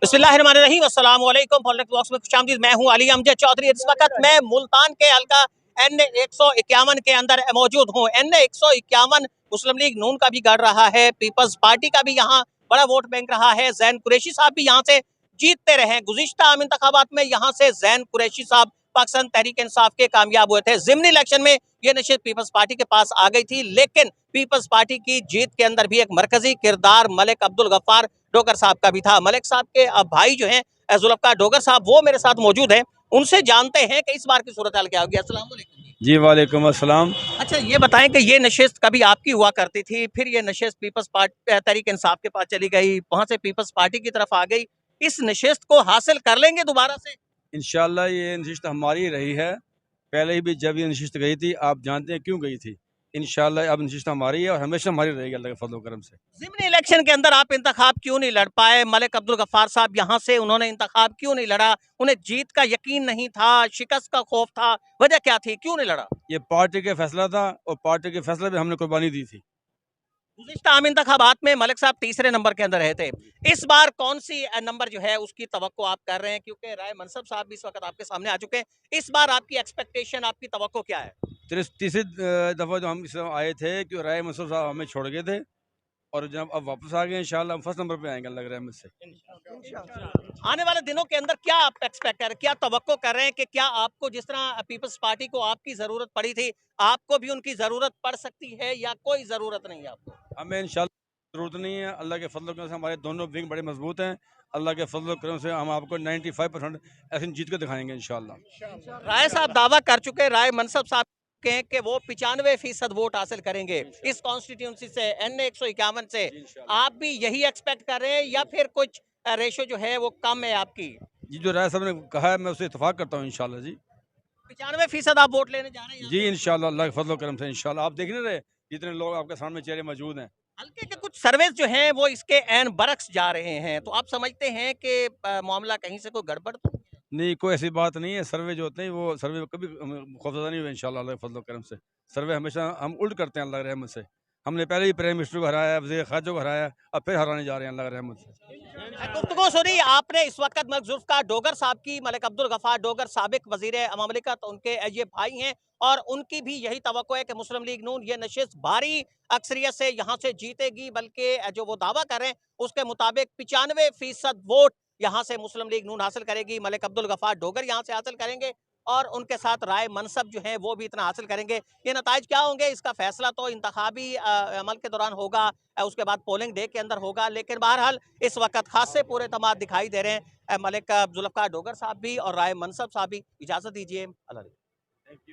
बिस्मिल्लाहिर्रहमानिर्रहीम, अस्सलाम वालेकुम। पॉलिटिक्स बॉक्स में खुशामदीद। मैं हूं अली अमजद चौधरी। इस वक्त मैं मुल्तान के हल्का N 151 के अंदर मौजूद हूं। N 151 मुस्लिम लीग नून का भी गढ़ रहा है, पीपल्स पार्टी का भी यहाँ बड़ा वोट बैंक रहा है। जैन कुरैशी साहब भी यहाँ से जीतते रहे। गुज़िश्ता आम इंतखाबात में यहाँ से जैन कुरैशी साहब पाकिस्तान तहरीक इंसाफ के कामयाब हुए थे। ज़िमनी इलेक्शन में ये नशिस्त पीपल्स पार्टी के पास आ गई थी, लेकिन पीपल्स पार्टी की जीत के अंदर भी एक मरकजी किरदार मलिक अब्दुल गफ्फार डोगर साहब का भी था। मलिक साहब के अब भाई जो हैं जुल्फ़कार डोगर साहब, वो मेरे साथ मौजूद हैं। उनसे जानते हैं कि इस बार की सूरत हाल क्या होगी। अस्सलाम वालेकुम जी वालेकुम अस्सलाम। अच्छा, ये बताएं कि ये नशिस्त कभी आपकी हुआ करती थी, फिर ये नशिस्त पीपल्स पार्टी तहरीक इंसाफ के पास चली गई, वहां से पीपल्स पार्टी की तरफ आ गई। इस नशिस्त को हासिल कर लेंगे दोबारा से? इंशाल्लाह ये नशिस्त हमारी रही है। पहले भी जब ये नशिस्त गई थी, आप जानते हैं क्यों गई थी। इंशाल्लाह अब नशिस्त हमारी है और हमेशा हमारी रहेगी अल्लाह के फजल करम से। ज़िमनी इलेक्शन के अंदर आप इंतखाब क्यों नहीं लड़ पाए? मलिक अब्दुल गफ्फार साहब यहाँ से उन्होंने इंतखाब क्यों नहीं लड़ा? उन्हें जीत का यकीन नहीं था, शिकस्त का खौफ था, वजह क्या थी, क्यों नहीं लड़ा? ये पार्टी का फैसला था और पार्टी के फैसले पे हमने कुर्बानी दी थी। गुज़िश्ता आम इंतखाबात में मलिक साहब तीसरे नंबर के अंदर रहे थे। इस बार कौन सी नंबर जो है उसकी तवक्को आप कर रहे हैं, क्योंकि राय मनसब साहब भी इस वक्त आपके सामने आ चुके हैं। इस बार आपकी एक्सपेक्टेशन, आपकी तवक्को क्या है? तीसरी दफ़ा जो हम इस आए थे कि राय मनसूर साहब हमें छोड़ गए थे और जब अब वापस आ गए इंशाल्लाह हम फर्स्ट नंबर पे आएंगे अल्लाह की रहमत से। आने वाले दिनों के अंदर क्या आप एक्सपेक्ट कर रहे हैं, क्या तवक्को कर रहे हैं कि क्या आपको जिस तरह पीपल्स पार्टी को आपकी जरूरत पड़ी थी, आपको भी उनकी जरूरत पड़ सकती है, या कोई जरूरत नहीं है आपको? हमें इंशाल्लाह ज़रूरत नहीं है। अल्लाह के फजल करम से हमारे दोनों विंग बड़े मजबूत हैं। अल्लाह के फजल करम से हम आपको 95% ऐसे जीत के दिखाएंगे इंशाल्लाह। राय साहब दावा कर चुके, राय मनसब साहब के कि वो 95% वोट हासिल करेंगे इस कॉन्स्टिट्यूंसी से, N 151 से। आप भी यही एक्सपेक्ट कर रहे हैं या फिर कुछ रेशो जो है वो कम है आपकी? जी जो राय साहब ने कहा है मैं उससे इतफाक करता हूँ इंशाल्लाह जी। 95% आप वोट लेने जा रहे हैं? जी इंशाल्लाह अल्लाह के फजल करम से इंशाल्लाह। आप देख नहीं रहे जितने लोग आपके सामने चेहरे मौजूद हैं। हल्के के कुछ सर्वेस जो हैं वो इसके एन बरक्स जा रहे हैं, तो आप समझते हैं कि मामला कहीं से कोई गड़बड़ तो नहीं है? नहीं कोई ऐसी बात नहीं है। सर्वे जो होते हैं वो सर्वे कभी खौफजदा नहीं हुए इंशाल्लाह अल्लाह के फजल करम से। सर्वे हमेशा हम उल्ट करते हैं अल्लाह की रहमत से। हमने पहले ही प्राइम मिनिस्टर को हराया, वज़ीर ख़ारजा को हराया, अब फिर हराने जा रहे हैं अल्लाह की रहमत से। गुफ्तगू सुनी आपने इस वक्त जुल्फ़कार डोगर साहब की। मलिक अब्दुल गफ्फार डोगर साबिक वज़ीर ममलिकत, उनके ये भाई हैं और उनकी भी यही तवक्को है कि मुस्लिम लीग नून ये नशिस्त भारी अक्सरियत से यहाँ से जीतेगी, बल्कि जो वो दावा कर रहे हैं उसके मुताबिक 95% वोट यहाँ से मुस्लिम लीग नून हासिल करेगी। मलिक अब्दुल गफ्फार डोगर यहाँ से हासिल करेंगे और उनके साथ राय मनसब जो हैं वो भी इतना हासिल करेंगे। ये नताइज क्या होंगे इसका फैसला तो इंतखाबी अमल के दौरान होगा, उसके बाद पोलिंग डे के अंदर होगा। लेकिन बहरहाल इस वक्त खासे पूरे तमाम दिखाई दे रहे हैं। मलिक जुल्फ़कार डोगर साहब भी और राय मनसब साहब भी। इजाज़त दीजिए, अल्लाह।